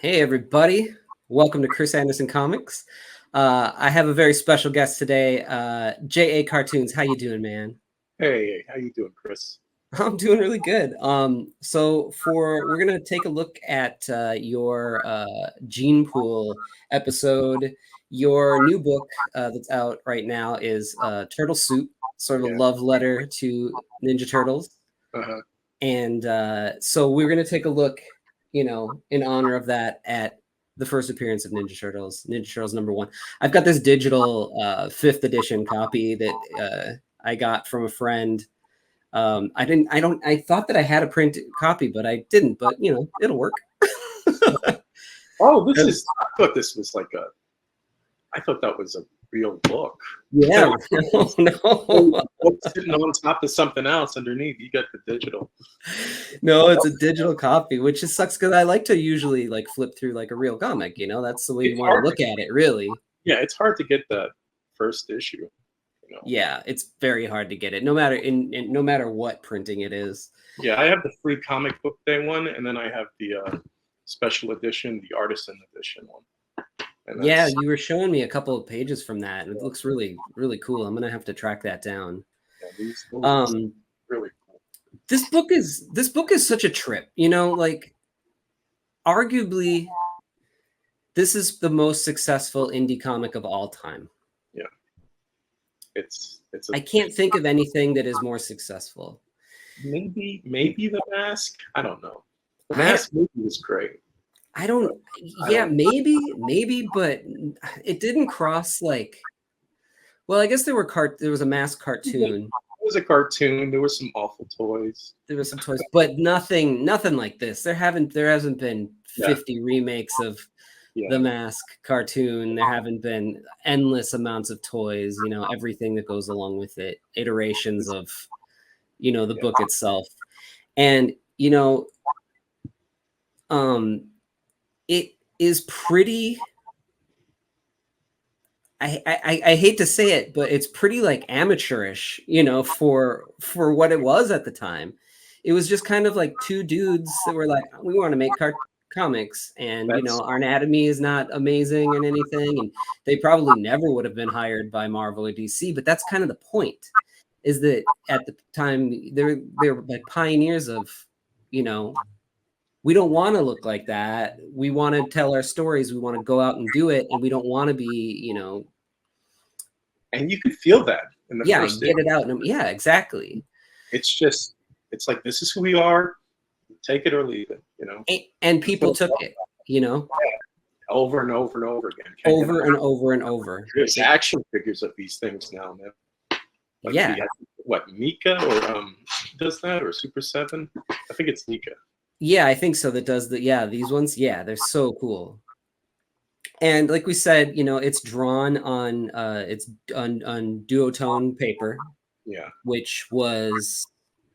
Hey, everybody. Welcome to Chris Anderson Comics. I have a very special guest today, J.A. Cartoons. How you doing, man? Hey, how you doing, Chris? I'm doing really good. We're gonna take a look at your Gene Pool episode. Your new book that's out right now is Turtle Soup, sort of a Yeah. love letter to Ninja Turtles. Uh-huh. And so we're gonna take a look, in honor of that at the first appearance of Ninja Turtles #1. I've got this digital 5th edition copy that I got from a friend. I thought that I had a print copy, but I didn't, but it'll work. Oh, I thought this was I thought that was a real book. Yeah, no. Sitting on top of something else underneath. You got the digital. No, it's a digital copy, which just sucks because I like to usually flip through like a real comic, that's the way you want to look at it, really. Yeah, it's hard to get the first issue. Yeah, it's very hard to get it, no matter what printing it is. Yeah, I have the free comic book day one, and then I have the special edition, the artisan edition one. Yeah, you were showing me a couple of pages from that, and it looks really, really cool. I'm gonna have to track that down. Yeah, these really cool. This book is such a trip, arguably this is the most successful indie comic of all time. Yeah. I can't think of anything that is more successful. Maybe the Mask. I don't know. The Mask movie was great. Maybe, but it didn't cross well, I guess there was a Mask cartoon. It was a cartoon. There were some awful toys. There were some toys, but nothing like this. There hasn't been 50 remakes of the Mask cartoon. There haven't been endless amounts of toys, everything that goes along with it, iterations of, the book itself. And, it is pretty, I hate to say it, but it's pretty amateurish, for what it was at the time. It was just kind of like two dudes that were like, we want to make comics, and our anatomy is not amazing and anything, and they probably never would have been hired by Marvel or DC, but that's kind of the point, is that at the time they're like pioneers of, we don't want to look like that. We want to tell our stories. We want to go out and do it, and we don't want to be, And you could feel that in the first get it out. Yeah, exactly. It's like, this is who we are. Take it or leave it, And people took it, over and over and over again. Over and over and over. There's action figures of these things now, man. What, Mika or does that, or Super 7? I think it's Mika. Yeah, I think so. That does these ones. Yeah, they're so cool. And like we said, it's drawn on on duotone paper. Yeah. Which was,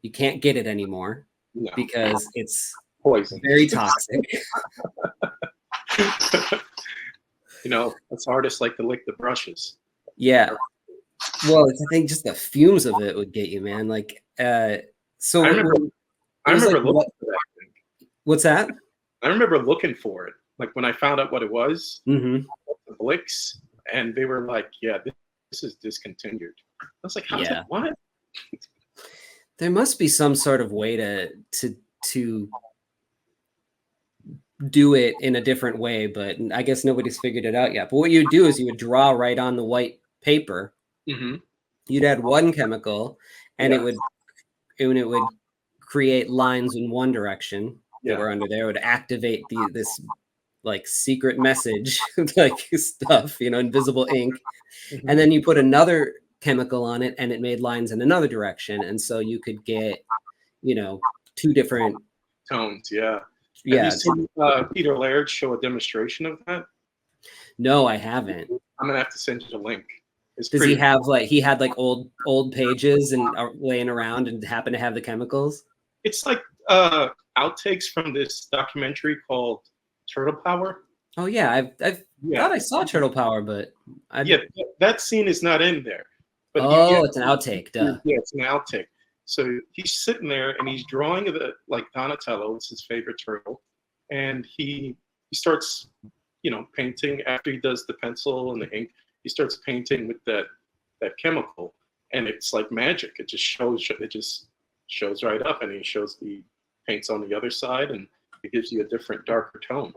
you can't get it anymore because it's poison. Very toxic. Us artists like to lick the brushes. Yeah. Well, I think just the fumes of it would get you, man. So I remember looking for that thing. What's that? I remember looking for it. Like when I found out what it was, the Blix, and they were like, "Yeah, this is discontinued." I was like, "How's that? What?" There must be some sort of way to do it in a different way, but I guess nobody's figured it out yet. But what you do is you would draw right on the white paper. Mm-hmm. You'd add one chemical, and it would create lines in one direction that were under there. It would activate this secret message stuff, invisible ink. Mm-hmm. And then you put another chemical on it, and it made lines in another direction, and so you could get two different tones. Have you seen Peter Laird show a demonstration of that? No, I haven't. I'm gonna have to send you the link. Does he have he had old pages and laying around and happen to have the chemicals? It's like outtakes from this documentary called Turtle Power. Oh yeah, I thought I saw Turtle Power, but that scene is not in there. But it's an outtake. Duh. Yeah, it's an outtake. So he's sitting there and he's drawing Donatello. It's his favorite turtle, and he he starts, painting after he does the pencil and the ink. He starts painting with that chemical, and it's like magic. It just shows right up, and he shows the paints on the other side, and it gives you a different, darker tone.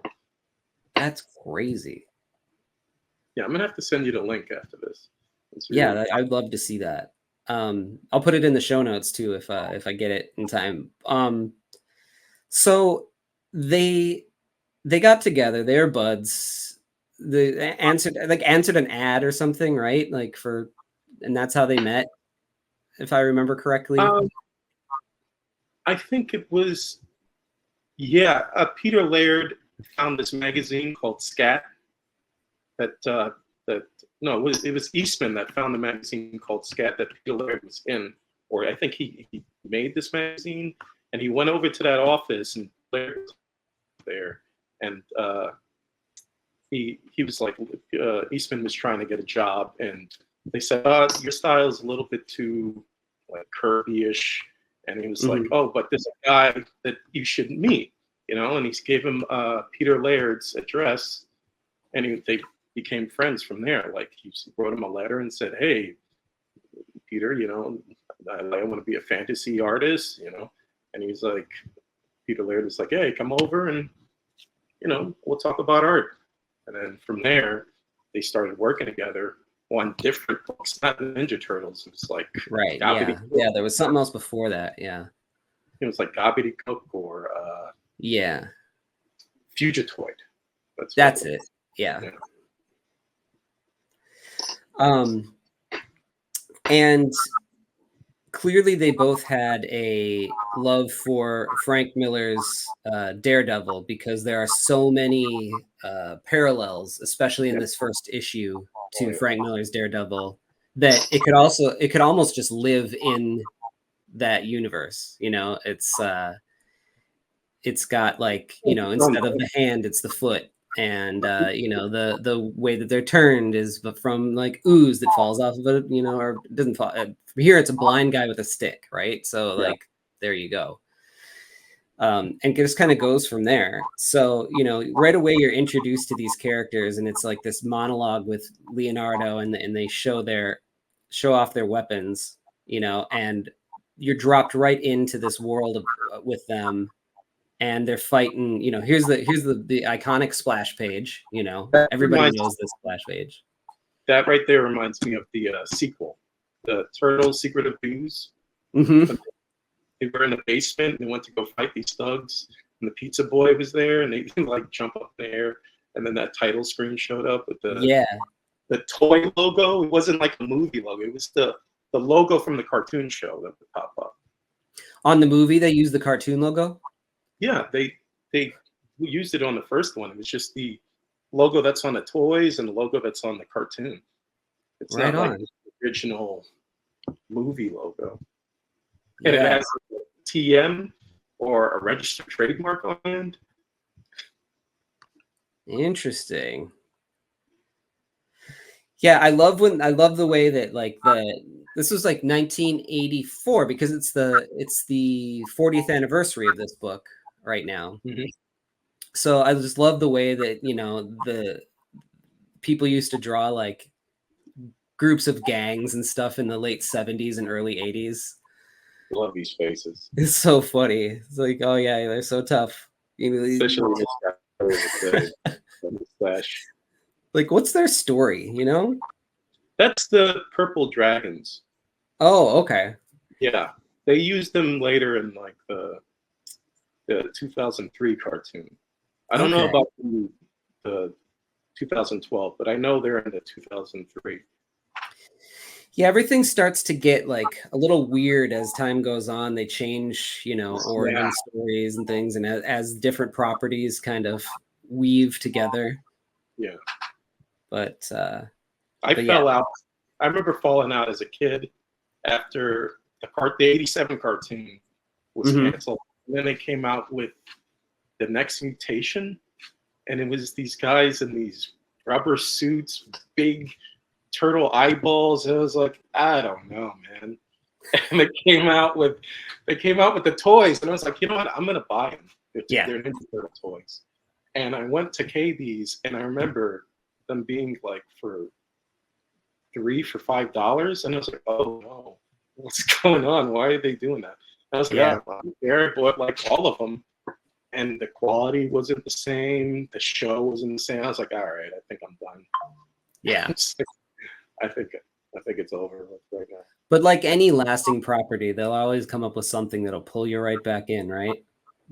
That's crazy. Yeah, I'm gonna have to send you the link after this. Yeah, I'd love to see that. I'll put it in the show notes too if I get it in time. So they got together. They're buds. They answered an ad or something, right? And that's how they met, if I remember correctly. I think it was, Peter Laird found this magazine called Scat. It was Eastman that found the magazine called Scat that Peter Laird was in, or I think he made this magazine, and he went over to that office, and Laird was there, and he was like, Eastman was trying to get a job, and they said, your style is a little bit too like curvy-ish, and he was like, oh, but there's a guy that you should meet, and he gave him Peter Laird's address, and they became friends from there. Like, he wrote him a letter and said, hey, Peter, I want to be a fantasy artist, and he's like, Peter Laird was like, hey, come over and, we'll talk about art. And then from there, they started working together on different books, not the Ninja Turtles. It was like, right. Yeah, there was something else before that. Yeah. It was like Gobbledygook or Fugitoid. That's it. Yeah. And clearly they both had a love for Frank Miller's Daredevil, because there are so many parallels, especially in this first issue, to Frank Miller's Daredevil, that it could almost just live in that universe. It's got instead of the hand, it's the foot. And the way that they're turned is from like ooze that falls off of it, or doesn't fall. From here, it's a blind guy with a stick, right? So there you go. And it just kind of goes from there. So right away you're introduced to these characters, and it's like this monologue with Leonardo, and they show off their weapons, and you're dropped right into this world with them. And they're fighting, here's the iconic splash page, everybody knows this splash page. That right there reminds me of the sequel, the Turtles Secret of Ooze. Mm-hmm. They were in the basement, and they went to go fight these thugs, and the pizza boy was there, and they like jump up there, and then that title screen showed up with the toy logo. It wasn't like a movie logo, it was the logo from the cartoon show that would pop up. On the movie, they used the cartoon logo? Yeah, they used it on the first one. It was just the logo that's on the toys and the logo that's on the cartoon. It's not like the original movie logo. And it has a TM or a registered trademark on it. Interesting. Yeah, I love the way that this was like 1984, because it's the 40th anniversary of this book right now. Mm-hmm. So I just love the way that, the people used to draw like groups of gangs and stuff in the late 70s and early 80s. I love these faces. It's so funny. It's like, oh yeah, they're so tough. Especially this mustache. Like, what's their story, That's the Purple Dragons. Oh, okay. Yeah. They used them later in like the 2003 cartoon. I don't know about the 2012, but I know they're in the 2003. Yeah, everything starts to get like a little weird as time goes on. They change, origin stories and things, and as different properties kind of weave together. Yeah. But I fell out. I remember falling out as a kid after the 87 cartoon was canceled. And then they came out with the next mutation, and it was these guys in these rubber suits, big turtle eyeballs. And I was like, I don't know, man. And they came out with the toys, and I was like, you know what? I'm gonna buy them. They're Ninja Turtle toys. And I went to KB's, and I remember them being like for $3 for $5, and I was like, oh no, what's going on? Why are they doing that? And I was like, Yeah. I'm there, bought like all of them, and the quality wasn't the same, the show wasn't the same. I was like, all right, I think I'm done. Yeah. I think it's over with right now. But like any lasting property, they'll always come up with something that'll pull you right back in, right?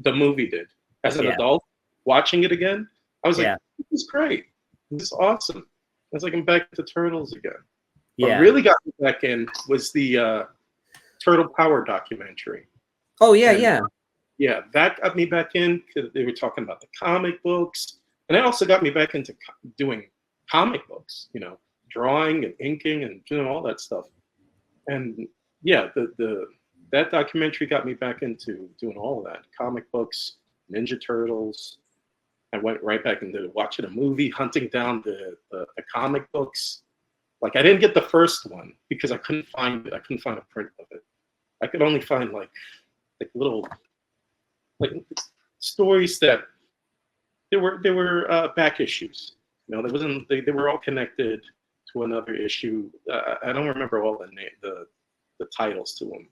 The movie did. As an Yeah. adult, watching it again, I was Yeah. like, this is great. This is awesome. It's like I'm back to Turtles again. Yeah. What really got me back in was the Turtle Power documentary. Oh yeah, And, yeah. Yeah, that got me back in because they were talking about the comic books, and it also got me back into doing comic books. You know, drawing and inking and doing all that stuff. And yeah, that documentary got me back into doing all of that. Comic books, Ninja Turtles. I went right back into watching a movie, hunting down the comic books. Like I didn't get the first one because I couldn't find it. I couldn't find a print of it. I could only find like little like stories that there were back issues. You know, there wasn't they were all connected to another issue. I don't remember all the titles to them,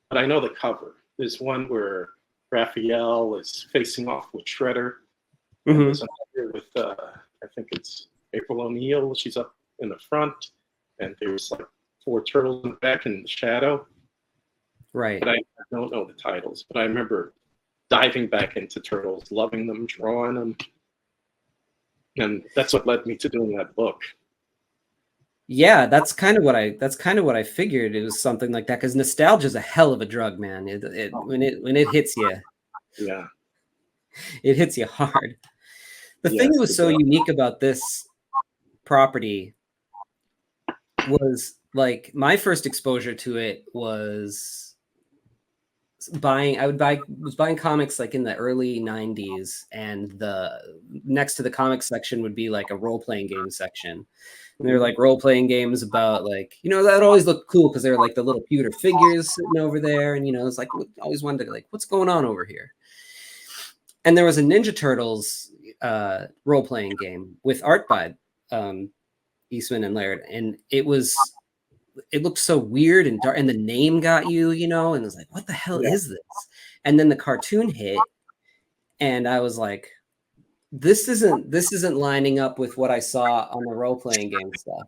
but I know the cover. There's one where Raphael is facing off with Shredder. And there's another with I think it's April O'Neil. She's up in the front, and there's like 4 turtles in the back in the shadow. Right. But I don't know the titles. But I remember diving back into Turtles, loving them, drawing them, and that's what led me to doing that book. Yeah, that's kind of what I figured. It was something like that because nostalgia is a hell of a drug, man. When it hits you, Yeah. it hits you hard. The thing that was so unique about this property was like my first exposure to it was was buying comics like in the early 90s, and the next to the comic section would be like a role-playing game section. And they're like role-playing games about like, you know, that always looked cool because they're like the little pewter figures sitting over there, and you know, it's like always wondered like what's going on over here. And there was a Ninja Turtles role-playing game with art by Eastman and Laird, and it looked so weird and dark, and the name got you know, and it was like, what the hell is this? And then the cartoon hit, and I was like, this isn't lining up with what I saw on the role-playing game stuff,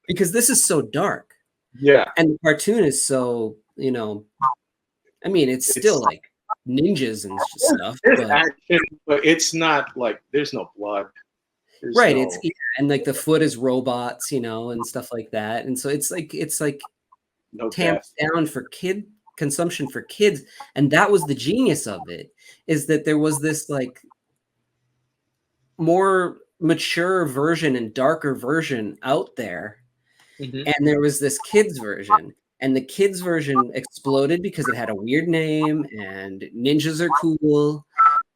because this is so dark. Yeah. And the cartoon is so, you know, I mean, it's still like ninjas and stuff. There's action, but it's not like there's no blood. Right. It's and like the foot is robots, you know, and stuff like that. And so it's like no tamped down for kid consumption for kids. And that was the genius of it, is that there was this like more mature version and darker version out there. And there was this kids version. And the kids version exploded because it had a weird name and ninjas are cool.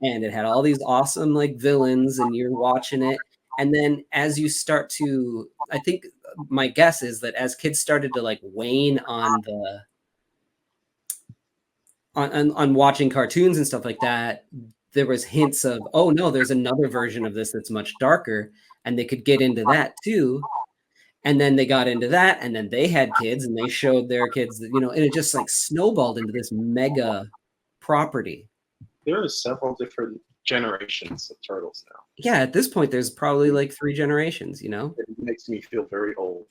And it had all these awesome like villains, and you're watching it. And then as you start to, I think my guess is that as kids started to like wane on on watching cartoons and stuff like that, there was hints of, oh no, there's another version of this that's much darker, and they could get into that too. And then they got into that, and then they had kids, and they showed their kids that, you know, and it just like snowballed into this mega property. There are several different generations of Turtles now. Yeah, at this point, there's probably like 3 generations, you know? It makes me feel very old.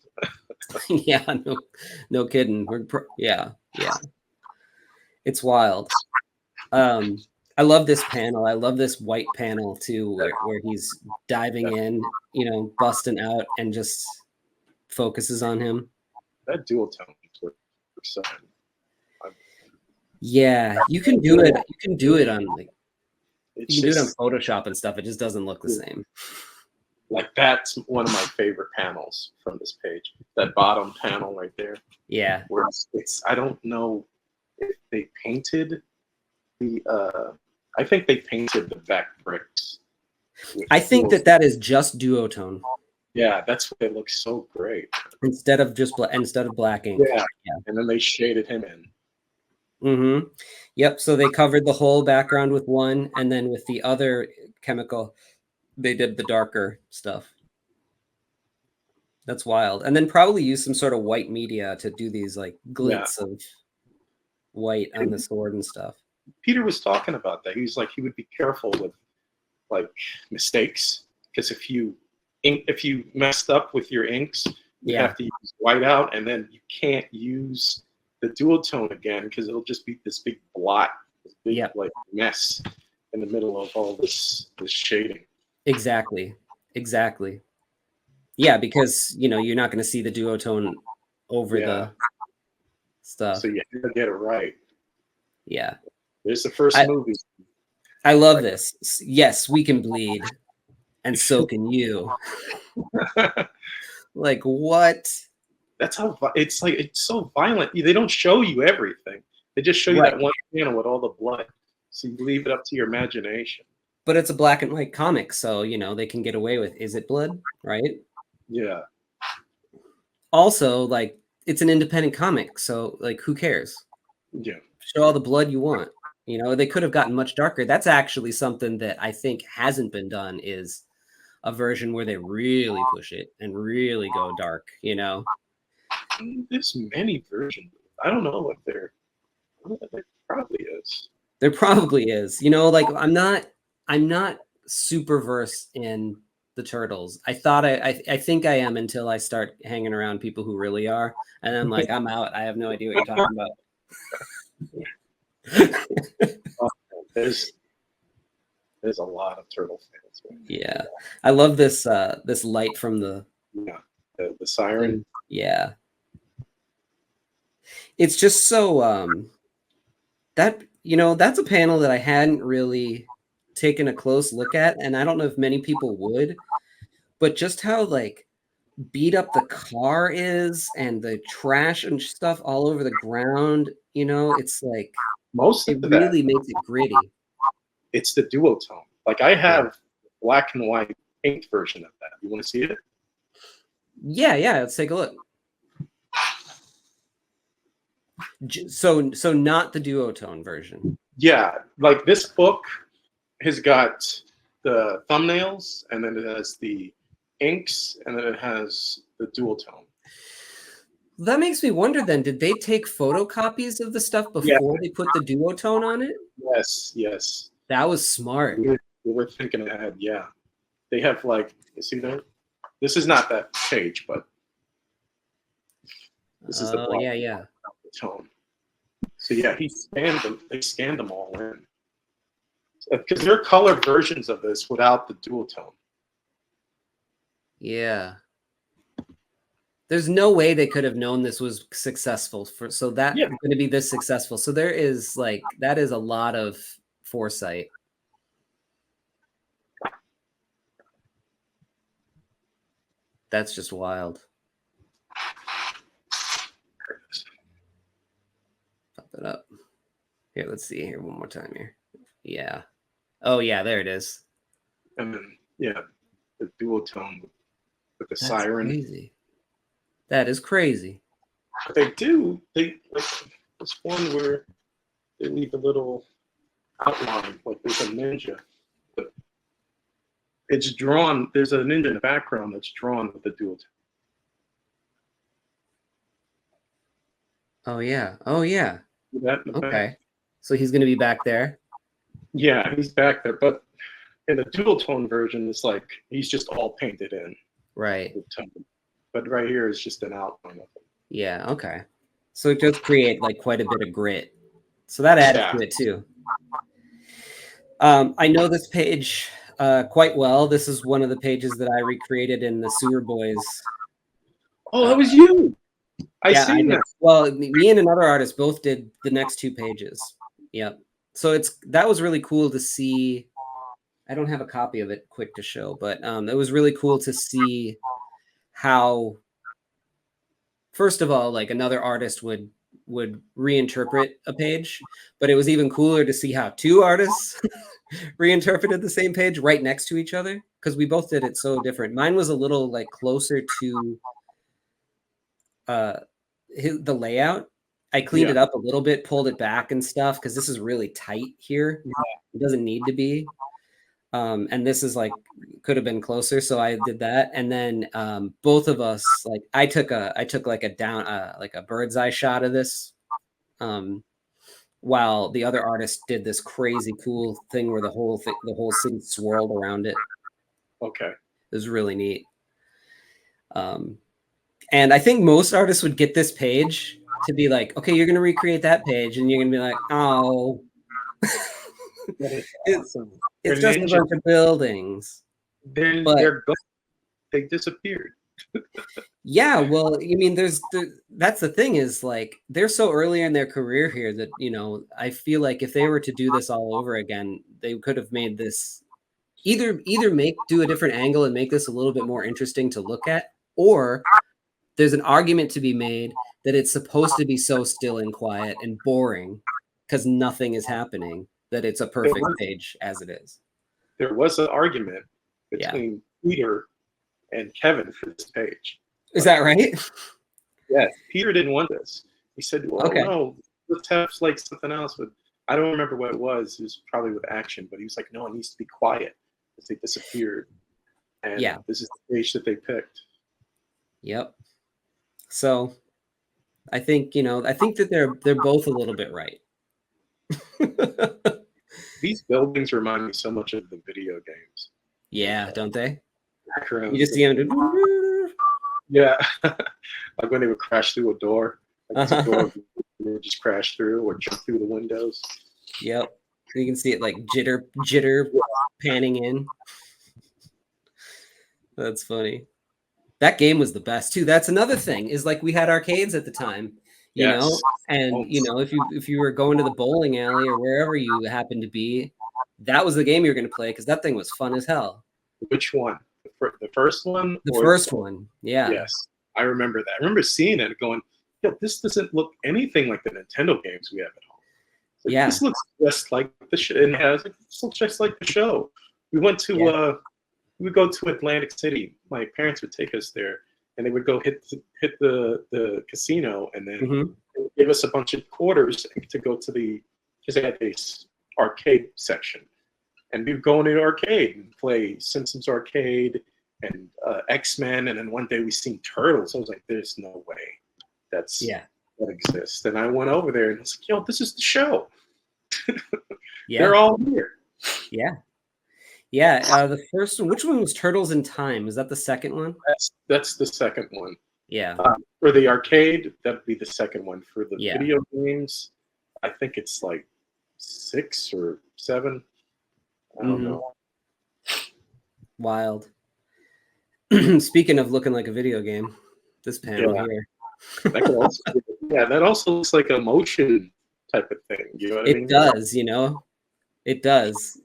Yeah, no kidding. Yeah. It's wild. I love this panel. I love this white panel too, where he's diving in, you know, busting out, and just focuses on him. That dual tone is yeah, you can do it. You can do it on like you can do it on Photoshop and stuff. It just doesn't look the same. Like that's one of my favorite panels from this page. That bottom panel right there. Yeah. Where it's I don't know if they painted the I think they painted the back bricks. I think that is just duotone. Yeah, that's why it looks so great. Instead of black ink. Yeah. And then they shaded him in. Yep. So they covered the whole background with one, and then with the other chemical, they did the darker stuff. That's wild. And then probably use some sort of white media to do these like glints of white on the sword and stuff. Peter was talking about that. He's like, he would be careful with like mistakes, because if you messed up with your inks, you have to use whiteout, and then you can't use the duotone again because it'll just be this big blot, this big like mess in the middle of all this shading. Exactly. Yeah, because you're not going to see the duotone over the stuff. So you have to get it right. Yeah. There's the first movie. I love this. Yes, we can bleed, and so can you. Like, what? That's how it's like. It's so violent. They don't show you everything. They just show you that one panel with all the blood. So you leave it up to your imagination. But it's a black and white comic, so they can get away with, is it blood, right? Yeah. Also, like, it's an independent comic, so like, who cares? Yeah. Show all the blood you want. They could have gotten much darker. That's actually something that I think hasn't been done, is a version where they really push it and really go dark, There's many versions. I don't know if there probably is. There probably is. Like, I'm not super versed in the Turtles. I thought I think I am until I start hanging around people who really are. And I'm like, I'm out. I have no idea what you're talking about. There's a lot of turtle fans. Yeah, I love this this light from the siren. Yeah, it's just so that's a panel that I hadn't really taken a close look at, and I don't know if many people would, but just how like beat up the car is and the trash and stuff all over the ground. It's like it really makes it gritty. It's the duotone. Like, I have black and white inked version of that. You want to see it? Yeah, let's take a look. So not the duotone version. Yeah, like this book has got the thumbnails, and then it has the inks, and then it has the duotone. That makes me wonder then, did they take photocopies of the stuff before they put the duotone on it? Yes. That was smart. We were thinking ahead, yeah. They have like, you see that? This is not that page, but this is the tone. So yeah, they scanned them all in. Because there are color versions of this without the duotone. Yeah. There's no way they could have known this was successful so that going to be this successful. So there is that is a lot of foresight. That's just wild. Pop it up. Here, let's see here one more time here. Yeah. Oh yeah, there it is. And then the duotone with the siren. Crazy. That is crazy. But they like this one where they leave a little outline, like there's a ninja. But it's drawn, there's a ninja in the background that's drawn with the duotone. Oh yeah. Okay. So he's going to be back there. Yeah, he's back there. But in the duotone version, it's like he's just all painted in. Right. But right here is just an outline of it. Yeah, okay. So it does create like quite a bit of grit. So that adds to it too. I know this page quite well. This is one of the pages that I recreated in the Sewer Boys. Oh, that was you. I seen that. Well, me and another artist both did the next two pages. Yep. So that was really cool to see. I don't have a copy of it quick to show, but it was really cool to see how, first of all, like another artist would reinterpret a page, but it was even cooler to see how two artists reinterpreted the same page right next to each other, because we both did it so different. Mine was a little like closer to the layout. I cleaned it up a little bit, pulled it back and stuff, because this is really tight here. It doesn't need to be. And this is like could have been closer, so I did that. And then both of us, like I took like a down like a bird's eye shot of this, while the other artist did this crazy cool thing where the whole city swirled around it. Okay. It was really neat. And I think most artists would get this page to be like, okay, you're gonna recreate that page, and you're gonna be like, oh, Awesome. it's They're just a ninja. bunch of buildings. But They're gone. They disappeared. yeah, well, I mean, that's the thing is like they're so early in their career here that I feel like if they were to do this all over again, they could have made this either do a different angle and make this a little bit more interesting to look at, or there's an argument to be made that it's supposed to be so still and quiet and boring because nothing is happening that it's a perfect page as it is. There was an argument Yeah. between Peter and Kevin for this page. Is that right? Yes. Peter didn't want this. He said, well, Okay. no, let's have like something else. But I don't remember what it was. It was probably with action, but he was like, no, it needs to be quiet because they disappeared. And Yeah. this is the page that they picked. Yep. So I think, I think that they're both a little bit right. These buildings remind me so much of the video games. Yeah, don't they? Backgrounds. You just see them do. Yeah. Like when they would crash through a door. Like the door would just crash through or jump through the windows. Yep. You can see it like jitter panning in. That's funny. That game was the best too. That's another thing is like we had arcades at the time, you know, and if you were going to the bowling alley or wherever you happened to be, that was the game you were going to play because that thing was fun as hell. Which one? The first one? The first one, yeah. Yes, I remember that. I remember seeing it and going, yo, this doesn't look anything like the Nintendo games we have at home. Like, yeah. This looks just like the show. And this looks just like the show. We went to we would go to Atlantic City. My parents would take us there, and they would go hit the casino, and then they would give us a bunch of quarters to go to because they had this arcade section, and we'd go into the arcade and play Simpsons Arcade and X-Men, and then one day we seen Turtles. I was like, "There's no way that exists." And I went over there and I was like, "Yo, this is the show. They're all here." Yeah. Yeah, the first one. Which one was Turtles in Time? Is that the second one? That's the second one. Yeah. For the arcade, that'd be the second one. For the video games, I think it's like 6 or 7. I don't know. Wild. Speaking of looking like a video game, this panel here. That also looks like a motion type of thing. You know what I mean? It does, It does.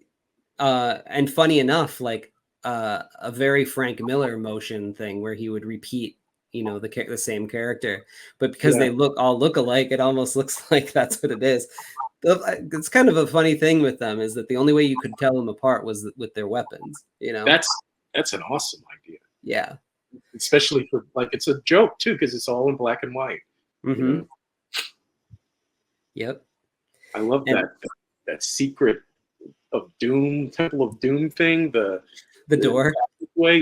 And funny enough, like a very Frank Miller motion thing where he would repeat, the same character, but because they all look alike, it almost looks like that's what it is. It's kind of a funny thing with them is that the only way you could tell them apart was with their weapons. That's an awesome idea. Yeah, especially for like it's a joke too because it's all in black and white. Yep. I love that secret of Doom, Temple of Doom thing, the door way.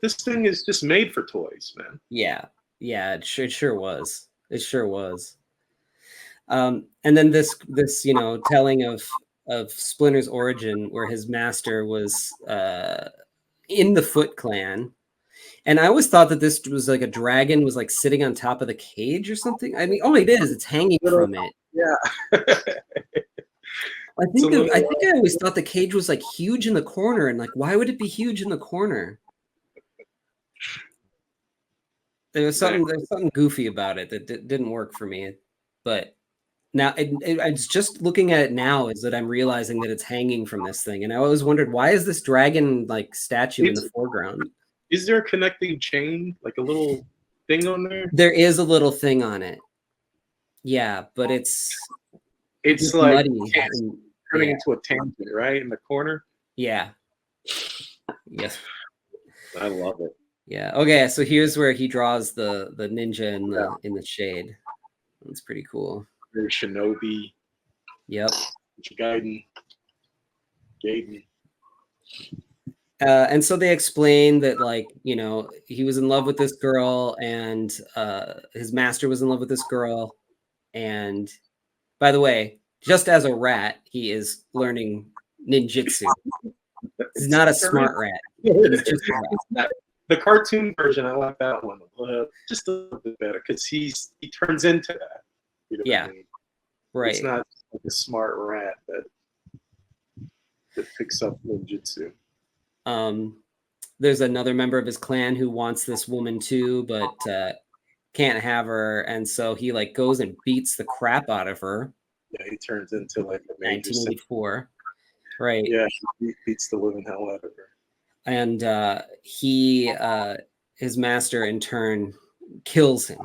This thing is just made for toys, man. It sure was. And then this telling of Splinter's origin where his master was in the Foot Clan, and I always thought that this was like a dragon was like sitting on top of the cage or something. I mean, it is. It's hanging from it. Yeah. I think I always thought the cage was like huge in the corner, and like, why would it be huge in the corner? There's something goofy about it that didn't work for me. But now it's just looking at it now is that I'm realizing that it's hanging from this thing, and I always wondered why is this dragon like statue in the foreground? Is there a connecting chain, like a little thing on there? There is a little thing on it. Yeah, but it's like muddy turning into a tangent, right? In the corner. Yeah. Yes. I love it. Yeah. Okay. So here's where he draws the ninja in the shade. That's pretty cool. Very Shinobi. Yep. Gaiden. And so they explain that, like, you know, he was in love with this girl, and his master was in love with this girl. And by the way, just as a rat, he is learning ninjutsu. He's not a smart rat. He's just a rat. The cartoon version, I like that one just a little bit better because he turns into that. You know Yeah, what I mean? right. It's not like a smart rat that picks up ninjutsu. There's another member of his clan who wants this woman too, but can't have her, and so he like goes and beats the crap out of her. Yeah, he turns into like a major 1984, right? Yeah, he beats the living hell out of her. And his master in turn kills him.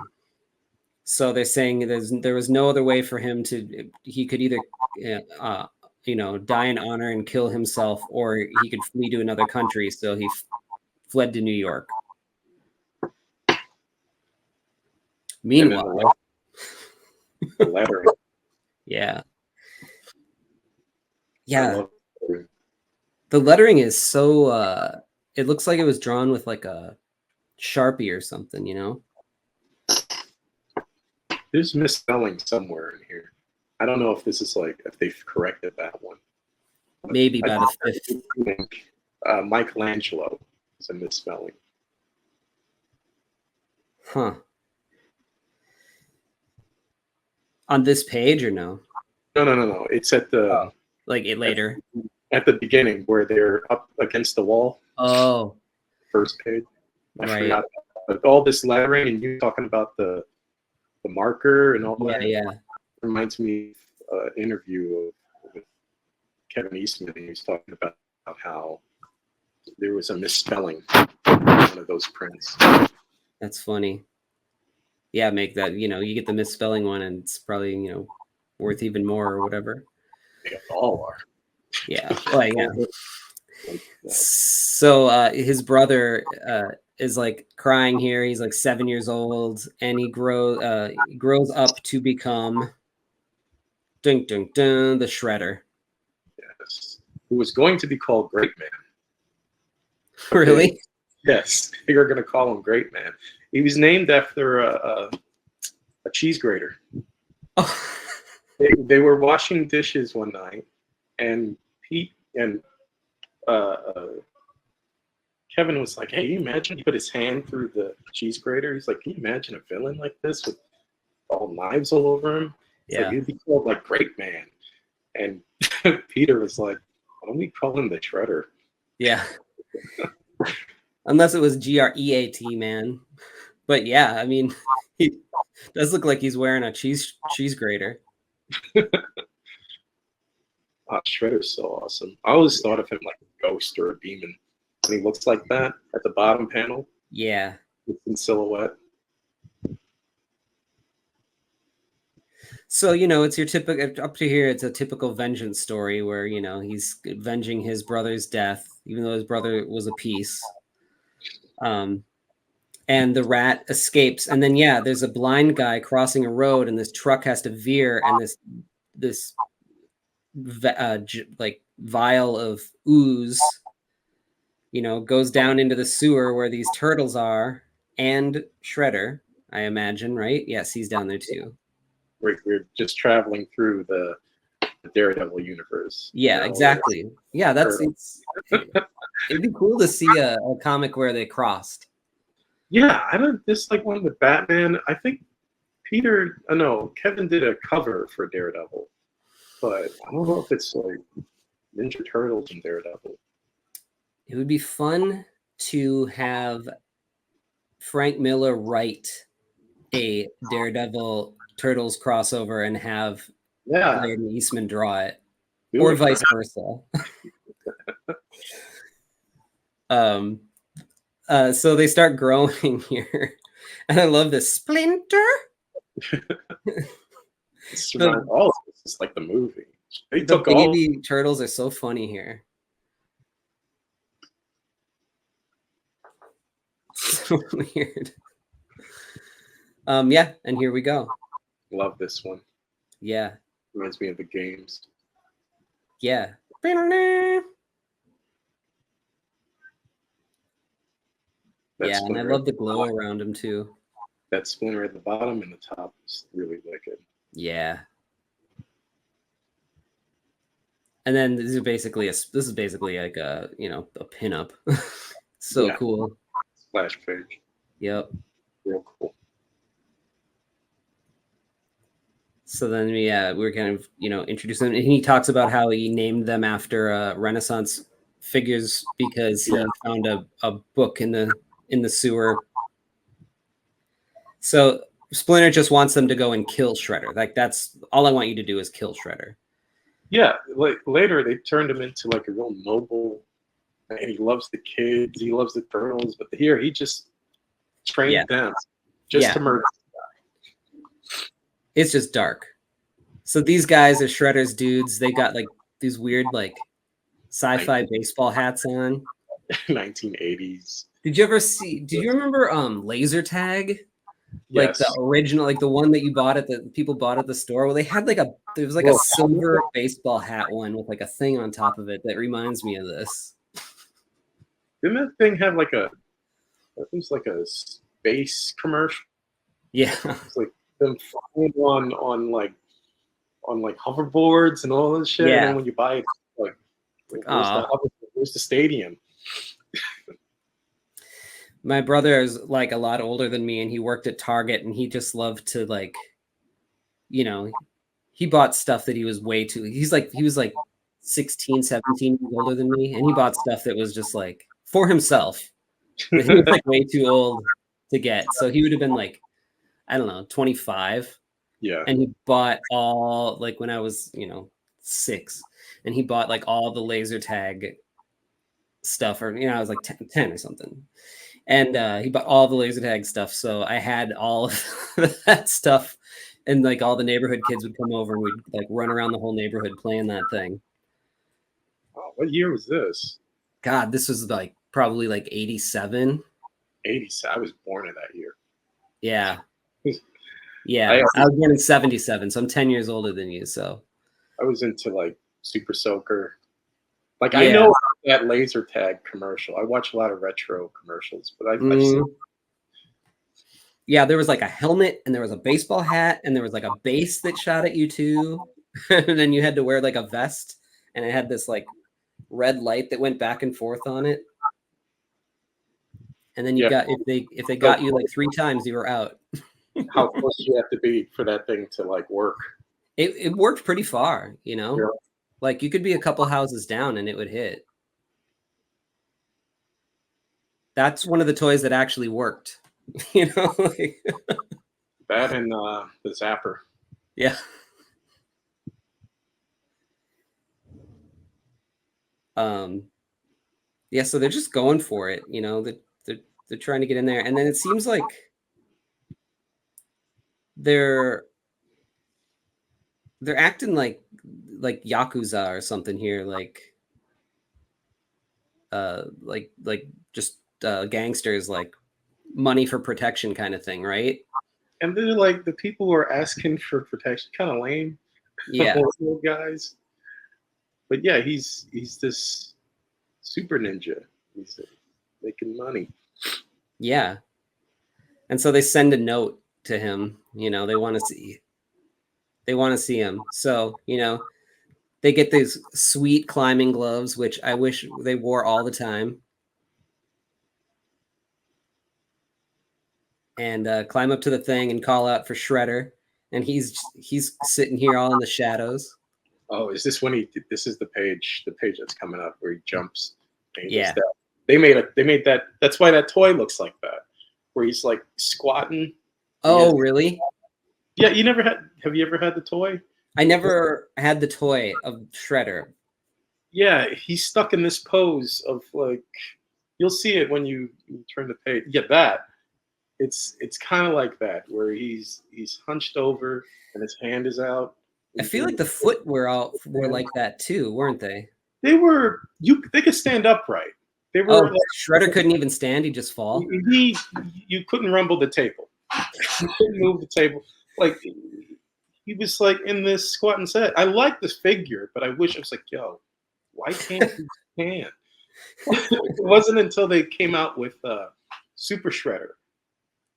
So they're saying there was no other way for him to. He could either, you know, die in honor and kill himself, or he could flee to another country. So he fled to New York. Meanwhile, the lettering. Yeah. The lettering is so. It looks like it was drawn with like a Sharpie or something, you know. There's misspelling somewhere in here. I don't know if this is like if they've corrected that one. Maybe by the fifth. Michelangelo is a misspelling. Huh. On this page or no? No. It's at the like it later. At the beginning where they're up against the wall. Oh. First page. I right. forgot. But all this lettering and you talking about the marker and all that. Yeah. Reminds me of an interview with Kevin Eastman. He was talking about how there was a misspelling in one of those prints. That's funny. Yeah, make that, you know, you get the misspelling one and it's probably, you know, worth even more or whatever. They all are. Yeah. Well, yeah. So his brother is like crying here. He's like 7 years old, and he grows up to become the Shredder. Yes. Who was going to be called Great Man. Really? Yes. They were going to call him Great Man. He was named after a cheese grater. Oh. They were washing dishes one night, and Pete and Kevin was like, "Hey, you imagine he put his hand through the cheese grater?" He's like, "Can you imagine a villain like this with all knives all over him?" It's like, he'd be called like Great Man. And Peter was like, "Why don't we call him the Shredder?" Yeah. Unless it was GREAT, man. But yeah, I mean, he does look like he's wearing a cheese grater. Shredder's so awesome. I always thought of him like a ghost or a demon. And he looks like that at the bottom panel. Yeah. It's in silhouette. So, you know, it's your typical, up to here, it's a typical vengeance story where, you know, he's avenging his brother's death, even though his brother was a piece. And the rat escapes. And then, yeah, there's a blind guy crossing a road, and this truck has to veer, and this like vial of ooze, you know, goes down into the sewer where these turtles are, and Shredder, I imagine, right? Yes, he's down there too. We're just traveling through the Daredevil universe. Yeah, exactly. Yeah, it'd be cool to see a comic where they crossed. Yeah, I don't. This like one with Batman. I think Kevin did a cover for Daredevil, but I don't know if it's like Ninja Turtles and Daredevil. It would be fun to have Frank Miller write a Daredevil Turtles crossover and have Gordon Eastman draw it, or vice versa. So they start growing here, and I love this Splinter. It's like the movie. The baby turtles are so funny here. So weird. Yeah, and here we go. Love this one. Yeah. Reminds me of the games. Yeah. Yeah, and I love the glow around him too. That Splinter at the bottom and the top is really wicked. Yeah. And then this is basically like a a pinup. So cool. Splash page. Yep. Real cool. So then we're kind of introducing him, and he talks about how he named them after Renaissance figures because he found a book in the sewer. So Splinter just wants them to go and kill Shredder. Like, that's all I want you to do is kill Shredder. Yeah, like later they turned him into like a real noble, and he loves the kids, he loves the turtles, but here he just trained them just to murder. It's just dark. So these guys are Shredder's dudes. They got like these weird like sci-fi baseball hats on. 1980s. Did you remember laser tag? Like Yes. the original, like the one that people bought at the store. Well, they had there was like a silver baseball hat one with like a thing on top of it that reminds me of this. Didn't that thing have like it was like a space commercial? Yeah. It's like them flying on like hoverboards and all this shit. Yeah. And then when you buy it, like where's the stadium? My brother is like a lot older than me, and he worked at Target, and he just loved to like, he bought stuff that he was he was like 16, 17 years older than me, and he bought stuff that was just like for himself. But he was like way too old to get. So he would have been like, I don't know, 25. Yeah. And he bought all, like when I was, 6, and he bought like all the laser tag stuff, or I was like 10 or something. And he bought all the laser tag stuff. So I had all of that stuff, and like all the neighborhood kids would come over and we'd like run around the whole neighborhood playing that thing. Oh, what year was this? God, this was like probably like 87. 87. I was born in that year. Yeah. Yeah. I was born in 77, so I'm 10 years older than you. So I was into like Super Soaker. Like I know that laser tag commercial. I watch a lot of retro commercials, but I've seen. Yeah, there was like a helmet, and there was a baseball hat, and there was like a base that shot at you too. And then you had to wear like a vest, and it had this like red light that went back and forth on it. And then you got if they got you like 3 times, you were out. How close do you have to be for that thing to like work? It worked pretty far, Yeah. Like you could be a couple houses down and it would hit. That's one of the toys that actually worked. Like... That and the Zapper. Yeah. Yeah, so they're just going for it, they're trying to get in there, and then it seems like they're acting like Yakuza or something here, like just gangsters, like money for protection kind of thing, right? And they're like the people who are asking for protection, kind of lame. Yeah. Guys. But yeah, he's this super ninja. He's making money. Yeah. And so they send a note to him. They want to see him. So, they get these sweet climbing gloves, which I wish they wore all the time. And climb up to the thing and call out for Shredder. And he's sitting here all in the shadows. Oh, is this when this is the page that's coming up where he jumps. And he yeah. They made that. That's why that toy looks like that, where he's like squatting. Oh, really? Yeah. Have you ever had the toy? I never had the toy of Shredder. Yeah. He's stuck in this pose of like, you'll see it when you turn the page. Yeah. That. It's kind of like that, where he's hunched over and his hand is out. I feel like the foot were like that too, weren't they? They could stand upright. They were. Like, Shredder couldn't even stand; he'd just fall. You couldn't rumble the table. You couldn't move the table. Like he was like in this squat and set. I like this figure, but I wish I was like, yo, why can't he stand? It wasn't until they came out with Super Shredder.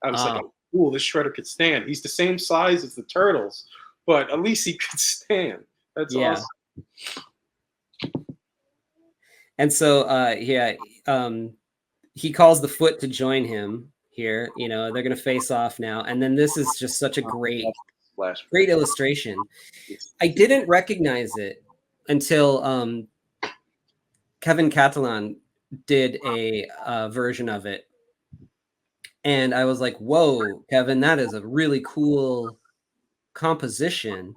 I was like, oh, cool, this Shredder could stand. He's the same size as the Turtles, but at least he could stand. That's awesome. And so, he calls the Foot to join him here. You know, they're going to face off now. And then this is just such a great illustration. I didn't recognize it until Kevin Catalan did a version of it. And I was like, whoa, Kevin, that is a really cool composition.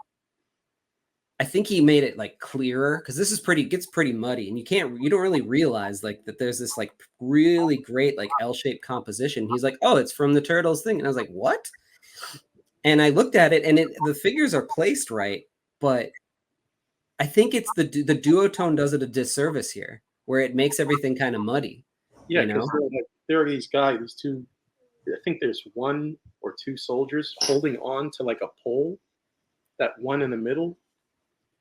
I think he made it like clearer because this is gets pretty muddy, and you don't really realize like that there's this like really great like L-shaped composition. He's like, oh, it's from the Turtles thing. And I was like, what? And I looked at it, and the figures are placed right, but I think it's the duotone does it a disservice here, where it makes everything kind of muddy. Yeah, because there are these guys, these two. I think there's one or two soldiers holding on to like a pole. That one in the middle,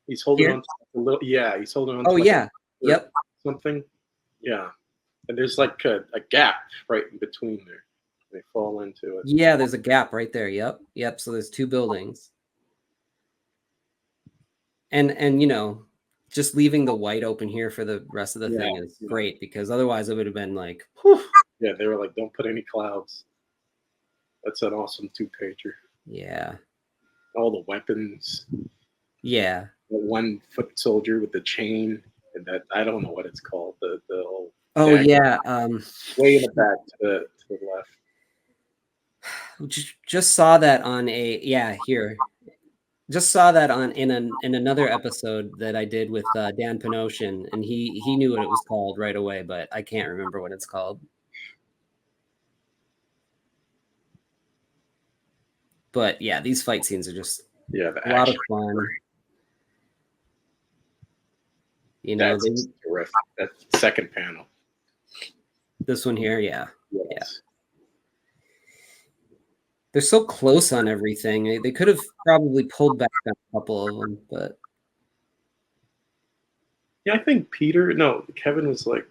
he's holding on to a little. Yeah, he's holding on. Oh to yeah, yep. Something. Yeah, and there's like a gap right in between there. They fall into it. Yeah, there's a gap right there. Yep. So there's two buildings. And you know, just leaving the white open here for the rest of the thing is great, because otherwise it would have been like, whew. Yeah, they were like, don't put any clouds. That's an awesome 2-pager. Yeah. All the weapons. Yeah. The one foot soldier with the chain, and that I don't know what it's called. The whole. Oh yeah. Way in the back to the left. Just saw that on here. Just saw that in another episode that I did with Dan Panosian, and he knew what it was called right away, but I can't remember what it's called. But yeah, these fight scenes are just a lot of fun. You know, that's terrific. That second panel. This one here, yeah. Yes. Yeah. They're so close on everything. They could have probably pulled back on a couple of them, but yeah, I think Kevin was like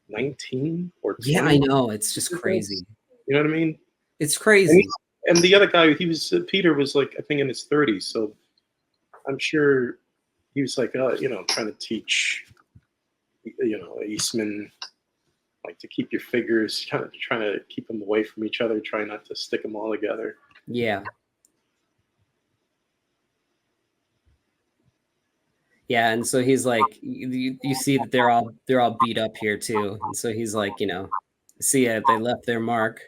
19 or 20. Yeah, I know. It's just crazy. You know what I mean? It's crazy. And the other guy, Peter was like, I think in his 30s. So I'm sure he was like, trying to teach, Eastman, like to keep your figures, kind of trying to keep them away from each other, try not to stick them all together. Yeah. Yeah, and so he's like, you see that they're all beat up here too, and so he's like, see it, they left their mark.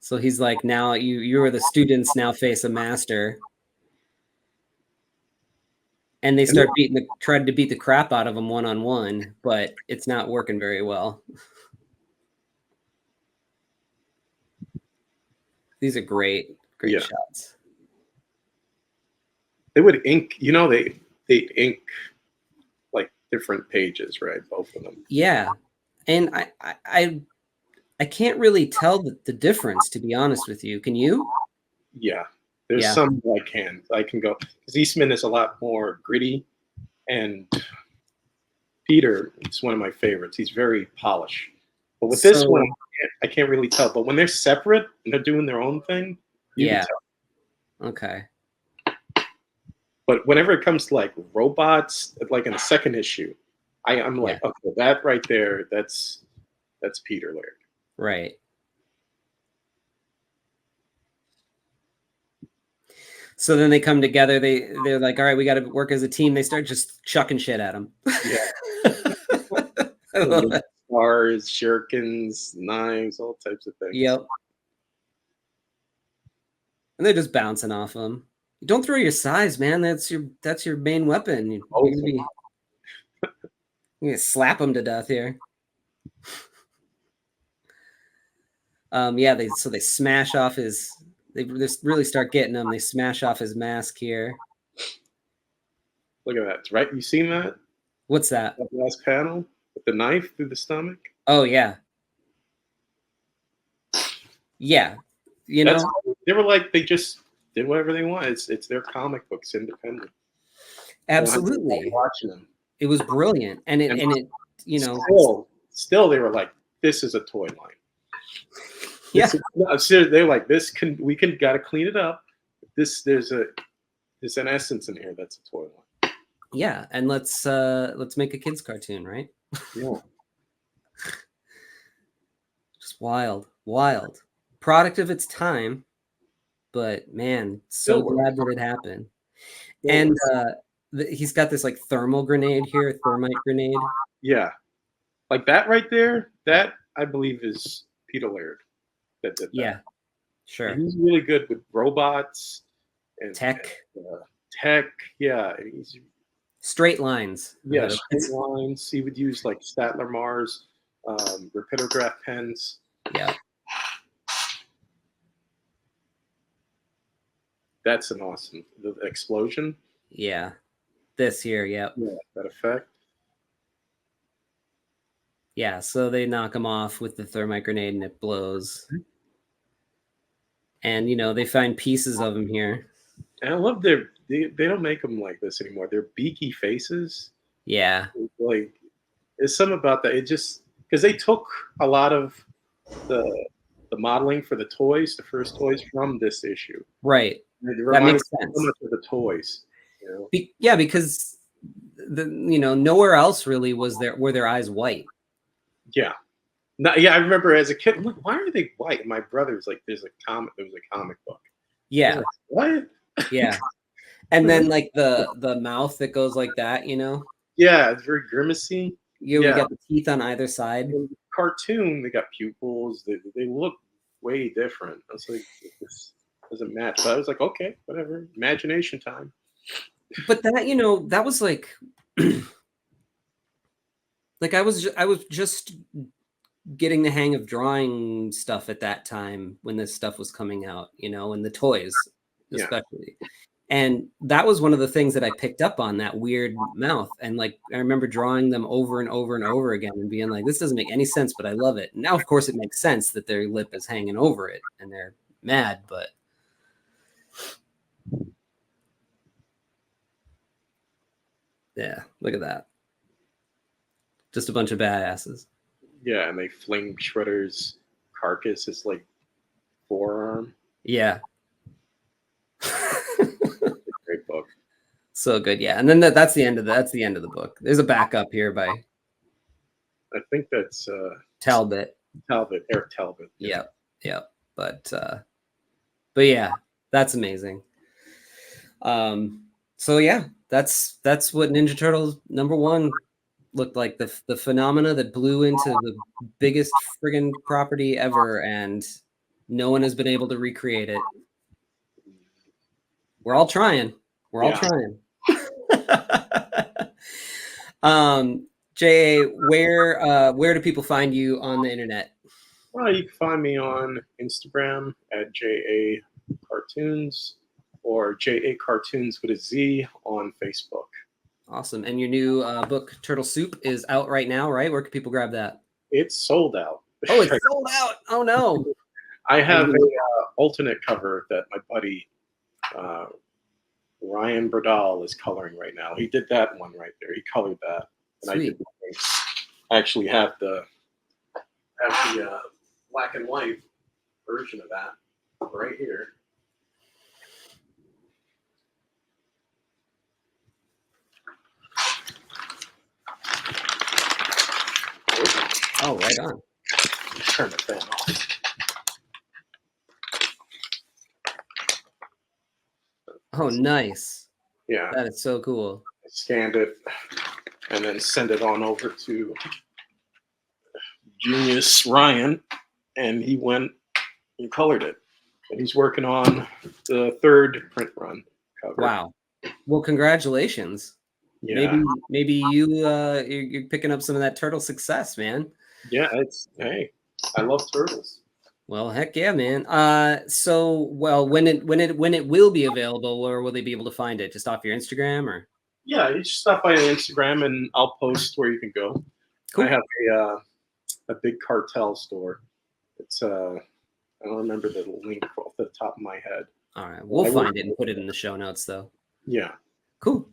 So he's like, now you are the students now face a master, and they start tried to beat the crap out of him one-on-one, but it's not working very well. These are great shots. They would ink, they ink like different pages, right? Both of them. Yeah, and I can't really tell the difference, to be honest with you. Can you? Yeah, there's some I can go, because Eastman is a lot more gritty, and Peter is one of my favorites. He's very polished, but with this one, I can't really tell. But when they're separate and they're doing their own thing, you can tell. Okay. But whenever it comes to like robots, like in the second issue, I'm like, okay, that right there, that's Peter Laird. Right. So then they come together. They're like, all right, we got to work as a team. They start just chucking shit at him. Yeah. I love that. Stars, shurikens, knives, all types of things. Yep. And they're just bouncing off him. Don't throw your size, man. That's your main weapon. You're gonna slap him to death here. They smash off his. They just really start getting him. They smash off his mask here. Look at that, right? You seen that? What's that? That last panel with the knife through the stomach. Oh yeah. Yeah, they were like, they just did whatever they want. It's their comic books, independent. Absolutely. Watching them, it was brilliant, and it still they were like, this is a toy line. Yeah. They're like, we gotta clean it up. There's an essence in here that's a toy line. Yeah, and let's make a kids cartoon, right? Yeah. Just wild. Product of its time, but man, so Still glad that it happened. Still And works. he's got this like thermal grenade here, thermite grenade. Yeah. Like that right there, that I believe is Peter Laird that did that. Yeah, sure. And he's really good with robots and Tech. Tech, yeah. He's straight lines. Yeah, straight lines. He would use like Statler Mars, rapidograph pens. Yeah. That's an awesome the explosion. Yeah. This here, yep. Yeah, that effect. Yeah, so they knock him off with the thermite grenade and it blows. And you know, they find pieces of him here. And I love they don't make them like this anymore. They're beaky faces. Yeah. Like there's something about that. It just because they took a lot of the modeling for the toys, the first toys from this issue. Right. That makes sense. So much of the toys. You know? Yeah, because nowhere else really were their eyes white. Yeah. No, yeah, I remember as a kid, I'm like, why are they white? And my brother's like, there was a comic book. Yeah. Like, what? Yeah. And then like the mouth that goes like that, you know? Yeah, it's very grimacy. You got the teeth on either side. In the cartoon, they got pupils. They look way different. I was like, this doesn't match. But I was like, okay, whatever. Imagination time. But that, that was like like I was just getting the hang of drawing stuff at that time when this stuff was coming out, and the toys especially. Yeah. And that was one of the things that I picked up on, that weird mouth. And like, I remember drawing them over and over and over again and being like, this doesn't make any sense, but I love it. Now, of course, it makes sense that their lip is hanging over it and they're mad, but. Yeah, look at that. Just a bunch of badasses. Yeah, and they fling Shredder's carcass as like forearm. Yeah. Great book. So good, yeah. And then that's the end of the book. There's a backup here by I think that's Talbot. Eric Talbot. Yeah. Yep. But yeah, that's amazing. So yeah, that's what Ninja Turtles #1 looked like, the phenomena that blew into the biggest friggin' property ever, and no one has been able to recreate it. We're all trying. J.A., where do people find you on the internet? Well, you can find me on Instagram at J.A. Cartoons or J.A. Cartoons with a Z on Facebook. Awesome. And your new book, Turtle Soup, is out right now, right? Where can people grab that? It's sold out. Oh, it's sold out. Oh, no. I have a alternate cover that my buddy Ryan Bradal is coloring right now. He did that one right there. He colored that. And Sweet. I actually have the black and white version of that right here. Oh, right on. Turn the fan off. Oh, nice. Yeah. That is so cool. I scanned it and then send it on over to Genius Ryan, and he went and colored it. And he's working on the 3rd print run cover. Wow. Well, congratulations. Yeah. Maybe you're picking up some of that turtle success, man. Yeah, hey, I love turtles. Well, heck yeah, man. So when it will be available, where will they be able to find it? Just off your Instagram, or? Yeah, you just stop by Instagram and I'll post where you can go. Cool. I have a big cartel store. It's I don't remember the link off the top of my head. All right, we'll find it and put it in the show notes, though. Yeah. Cool.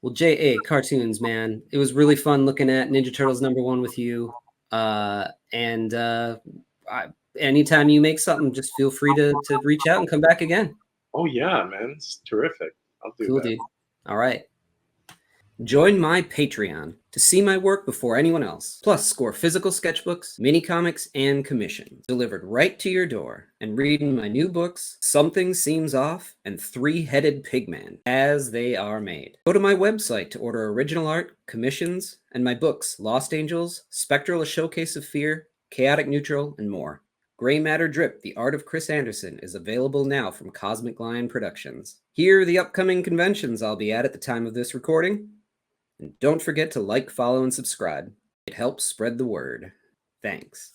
Well, J.A. Cartoons, man, it was really fun looking at Ninja Turtles #1 with you. anytime you make something, just feel free to reach out and come back again. Oh yeah, man, it's terrific. I'll do Cool, that. dude. All right. Join my Patreon to see my work before anyone else, plus score physical sketchbooks, mini comics, and commissions delivered right to your door, and reading my new books, Something Seems Off and Three-Headed Pigman, as they are made. Go to my website to order original art, commissions, and my books, Lost Angels, Spectral: A Showcase of Fear, Chaotic Neutral, and more. Gray Matter Drip, The Art of Chris Anderson, is available now from Cosmic Lion Productions. Here are the upcoming conventions I'll be at the time of this recording. And don't forget to like, follow, and subscribe. It helps spread the word. Thanks.